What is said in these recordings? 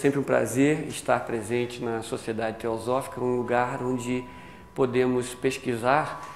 sempre um prazer estar presente na Sociedade Teosófica, um lugar onde podemos pesquisar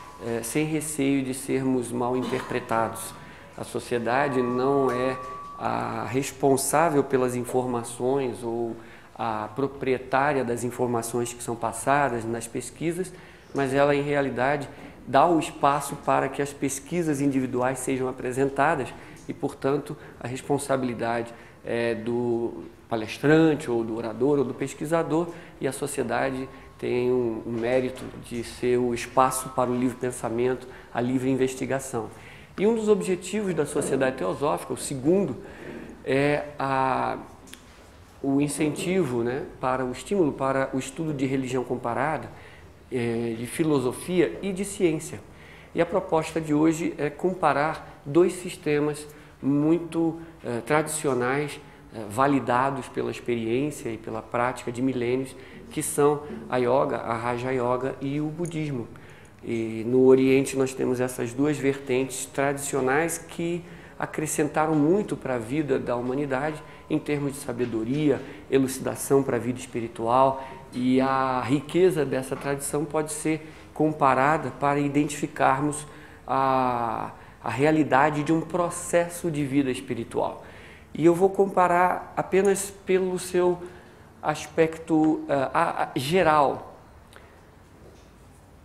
sem receio de sermos mal interpretados. A sociedade não é a responsável pelas informações ou a proprietária das informações que são passadas nas pesquisas, mas ela, em realidade, dá o espaço para que as pesquisas individuais sejam apresentadas e, portanto, a responsabilidade é do palestrante ou do orador ou do pesquisador, e a sociedade tem um mérito de ser o espaço para o livre pensamento, a livre investigação. E um dos objetivos da Sociedade Teosófica, o segundo, é o incentivo, para o estímulo para o estudo de religião comparada, de filosofia e de ciência. E a proposta de hoje é comparar dois sistemas muito tradicionais, validados pela experiência e pela prática de milênios, que são a yoga, a Raja Yoga e o budismo. E no Oriente nós temos essas duas vertentes tradicionais que acrescentaram muito para a vida da humanidade em termos de sabedoria, elucidação para a vida espiritual, e a riqueza dessa tradição pode ser comparada para identificarmos a realidade de um processo de vida espiritual. E eu vou comparar apenas pelo seu aspecto geral.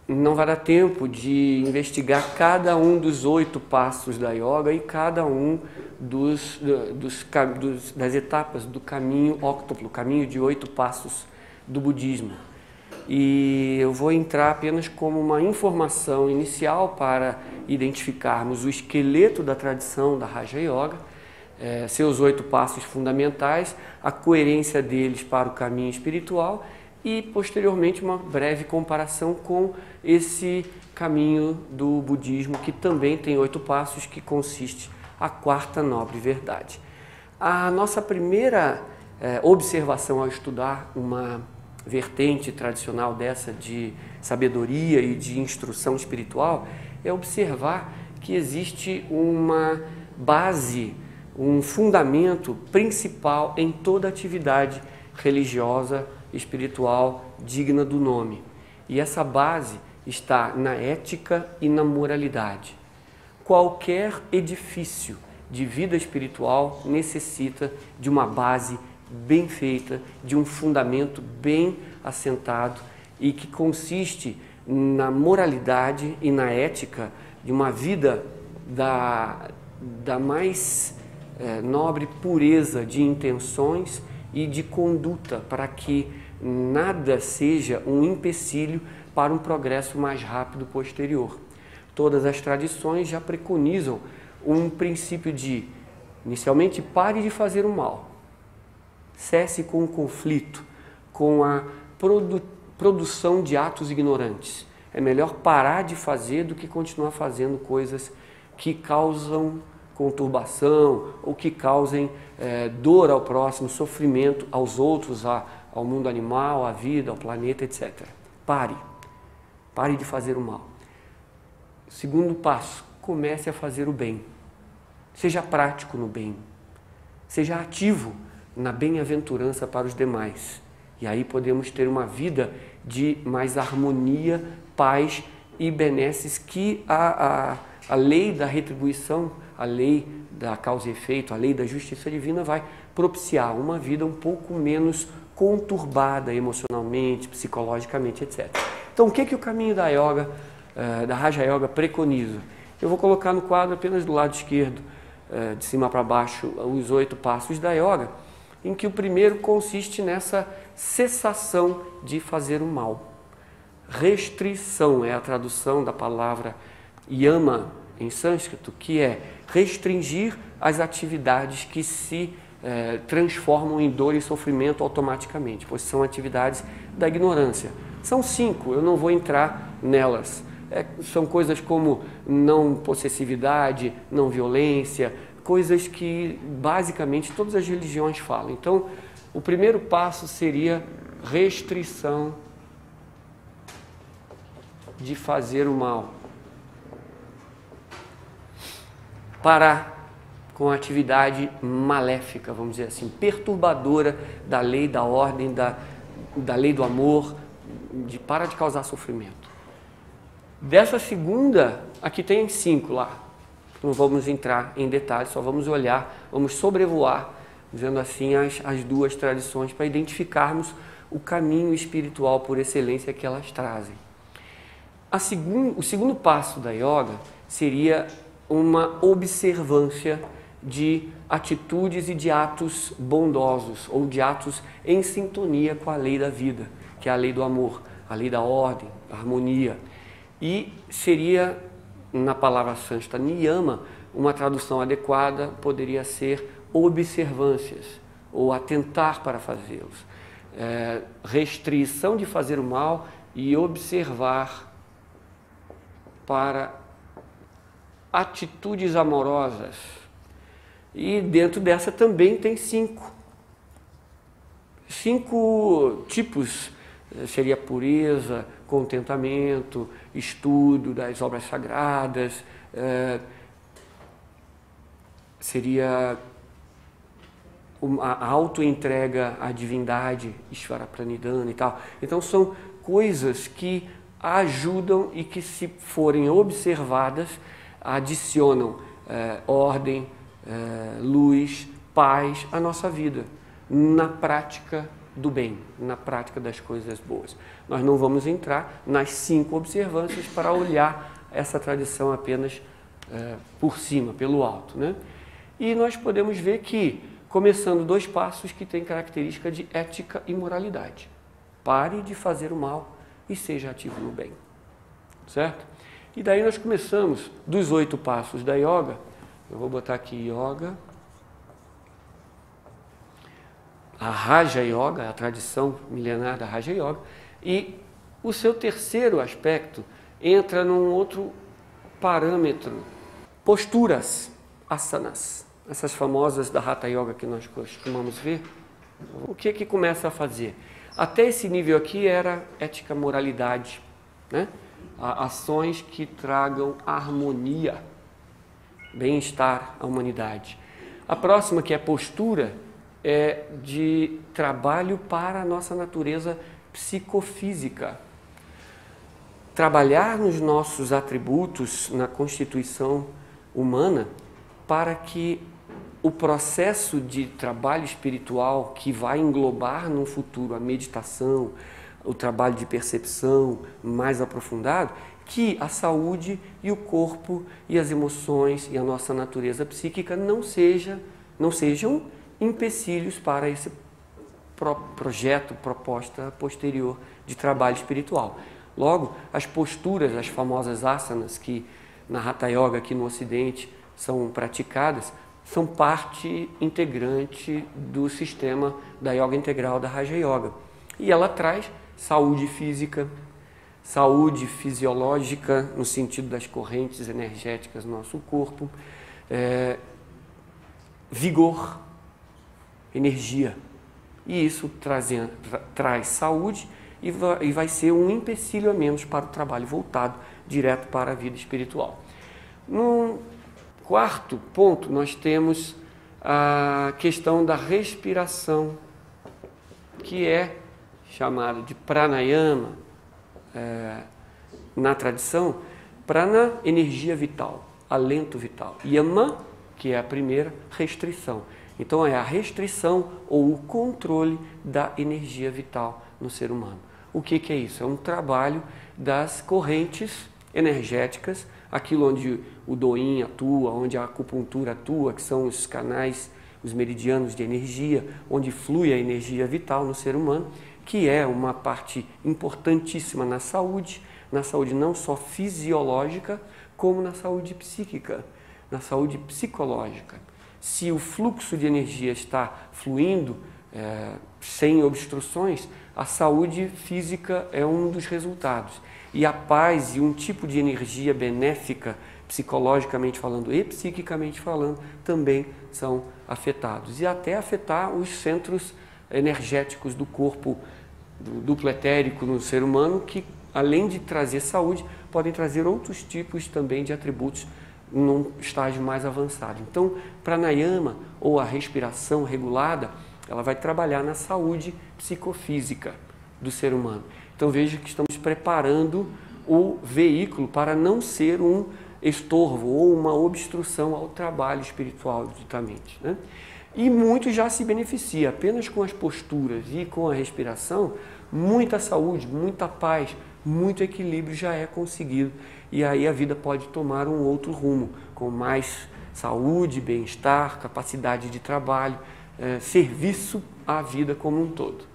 Não vai dar tempo de investigar cada um dos 8 passos da yoga e cada um das etapas do caminho óctuplo, caminho de 8 passos do budismo. E eu vou entrar apenas como uma informação inicial para identificarmos o esqueleto da tradição da Raja Yoga, seus 8 passos fundamentais, a coerência deles para o caminho espiritual e, posteriormente, uma breve comparação com esse caminho do budismo, que também tem 8 passos, que consiste a 4ª nobre verdade. A nossa primeira observação ao estudar uma vertente tradicional dessa de sabedoria e de instrução espiritual é observar que existe uma base, um fundamento principal em toda atividade religiosa, espiritual, digna do nome. E essa base está na ética e na moralidade. Qualquer edifício de vida espiritual necessita de uma base bem feita, de um fundamento bem assentado e que consiste na moralidade e na ética de uma vida da mais nobre pureza de intenções e de conduta, para que nada seja um empecilho para um progresso mais rápido posterior. Todas as tradições já preconizam um princípio de, inicialmente, pare de fazer o mal, cesse com o conflito, com a produção de atos ignorantes. É melhor parar de fazer do que continuar fazendo coisas que causam conturbação ou que causem dor ao próximo, sofrimento aos outros, ao mundo animal, à vida, ao planeta, etc. Pare de fazer o mal. Segundo passo, comece a fazer o bem. Seja prático no bem. Seja ativo na bem-aventurança para os demais. E aí podemos ter uma vida de mais harmonia, paz e benesses que a lei da retribuição, a lei da causa e efeito, a lei da justiça divina vai propiciar uma vida um pouco menos conturbada emocionalmente, psicologicamente, etc. Então, o que o caminho da yoga, da Raja Yoga preconiza? Eu vou colocar no quadro apenas do lado esquerdo, de cima para baixo, os 8 passos da yoga, em que o primeiro consiste nessa cessação de fazer o mal. Restrição é a tradução da palavra yama em sânscrito, que é restringir as atividades que se transformam em dor e sofrimento automaticamente, pois são atividades da ignorância. São 5, eu não vou entrar nelas. São coisas como não possessividade, não violência, coisas que basicamente todas as religiões falam. Então, o primeiro passo seria restrição de fazer o mal. Parar com a atividade maléfica, vamos dizer assim, perturbadora da lei, da ordem, da lei do amor, para de causar sofrimento. Dessa segunda, aqui tem 5 lá. Não vamos entrar em detalhes, só vamos olhar, vamos sobrevoar, dizendo assim, as 2 tradições para identificarmos o caminho espiritual por excelência que elas trazem. O segundo passo da yoga seria uma observância de atitudes e de atos bondosos, ou de atos em sintonia com a lei da vida, que é a lei do amor, a lei da ordem, da harmonia. E seria, na palavra sânscrita niyama, uma tradução adequada poderia ser observâncias, ou atentar para fazê-los. Restrição de fazer o mal e observar para atitudes amorosas. E dentro dessa também tem 5 tipos. Seria pureza, contentamento, estudo das obras sagradas, seria a autoentrega à divindade, Ishvara Pranidhana e tal. Então são coisas que ajudam e que, se forem observadas, adicionam ordem, luz, paz à nossa vida, na prática do bem, na prática das coisas boas. Nós não vamos entrar nas 5 observâncias para olhar essa tradição apenas por cima, pelo alto, né? E nós podemos ver que, começando 2 passos que têm característica de ética e moralidade. Pare de fazer o mal e seja ativo no bem, certo? E daí nós começamos dos 8 passos da yoga. Eu vou botar aqui yoga, a Raja Yoga, a tradição milenar da Raja Yoga, e o seu terceiro aspecto entra num outro parâmetro, posturas, asanas, essas famosas da Hatha Yoga que nós costumamos ver. O que começa a fazer? Até esse nível aqui era ética, moralidade, né? Ações que tragam harmonia, bem-estar à humanidade. A próxima, que é postura, é de trabalho para a nossa natureza psicofísica. Trabalhar nos nossos atributos, na constituição humana, para que o processo de trabalho espiritual, que vai englobar no futuro a meditação, o trabalho de percepção mais aprofundado, que a saúde e o corpo e as emoções e a nossa natureza psíquica não sejam empecilhos para esse projeto, proposta posterior de trabalho espiritual. Logo, as posturas, as famosas asanas, que na Hatha Yoga aqui no Ocidente são praticadas, são parte integrante do sistema da Yoga Integral, da Raja Yoga. E ela traz saúde física, saúde fisiológica, no sentido das correntes energéticas do nosso corpo, vigor, energia. E isso traz saúde e vai ser um empecilho a menos para o trabalho voltado direto para a vida espiritual. No quarto ponto, nós temos a questão da respiração, que é chamado de pranayama, na tradição. Prana, energia vital, alento vital. Yama, que é a primeira, restrição. Então é a restrição ou o controle da energia vital no ser humano. O que é isso? É um trabalho das correntes energéticas, aquilo onde o Doin atua, onde a acupuntura atua, que são os canais, os meridianos de energia, onde flui a energia vital no ser humano, que é uma parte importantíssima na saúde não só fisiológica, como na saúde psíquica, na saúde psicológica. Se o fluxo de energia está fluindo sem obstruções, a saúde física é um dos resultados. E a paz e um tipo de energia benéfica, psicologicamente falando e psiquicamente falando, também são afetados. E até afetar os centros energéticos do corpo, do duplo etérico no ser humano, que além de trazer saúde, podem trazer outros tipos também de atributos num estágio mais avançado. Então, pranayama, ou a respiração regulada, ela vai trabalhar na saúde psicofísica do ser humano. Então, veja que estamos preparando o veículo para não ser um estorvo ou uma obstrução ao trabalho espiritual da mente, né? E muito já se beneficia, apenas com as posturas e com a respiração, muita saúde, muita paz, muito equilíbrio já é conseguido. E aí a vida pode tomar um outro rumo, com mais saúde, bem-estar, capacidade de trabalho, serviço à vida como um todo.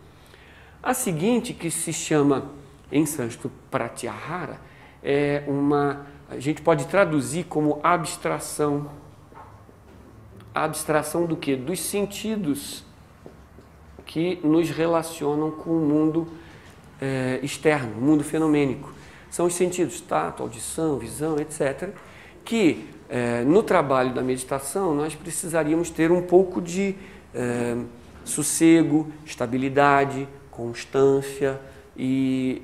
A seguinte, que se chama em sânscrito pratyahara, a gente pode traduzir como abstração. Abstração do quê? Dos sentidos que nos relacionam com o mundo externo, o mundo fenomênico. São os sentidos tato, audição, visão, etc., que no trabalho da meditação nós precisaríamos ter um pouco de sossego, estabilidade, constância e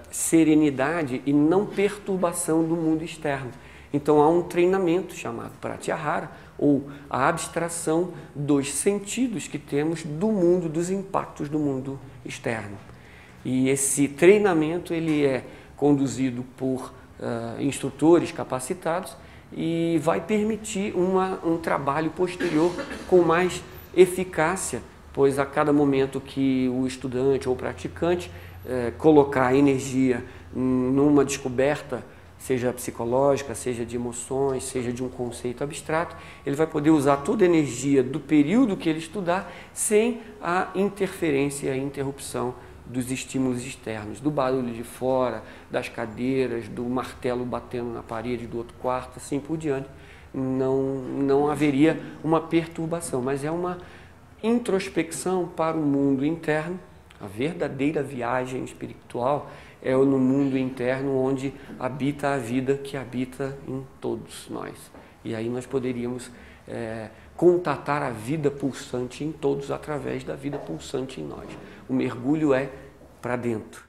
serenidade e não perturbação do mundo externo. Então há um treinamento chamado pratyahara, ou a abstração dos sentidos que temos do mundo, dos impactos do mundo externo. E esse treinamento ele é conduzido por instrutores capacitados e vai permitir um trabalho posterior com mais eficácia, pois a cada momento que o estudante ou praticante colocar energia numa descoberta, seja psicológica, seja de emoções, seja de um conceito abstrato, ele vai poder usar toda a energia do período que ele estudar sem a interferência e a interrupção dos estímulos externos, do barulho de fora, das cadeiras, do martelo batendo na parede do outro quarto, assim por diante. Não haveria uma perturbação, mas é uma introspecção para o mundo interno. A verdadeira viagem espiritual é no mundo interno onde habita a vida que habita em todos nós. E aí nós poderíamos contatar a vida pulsante em todos através da vida pulsante em nós. O mergulho é para dentro.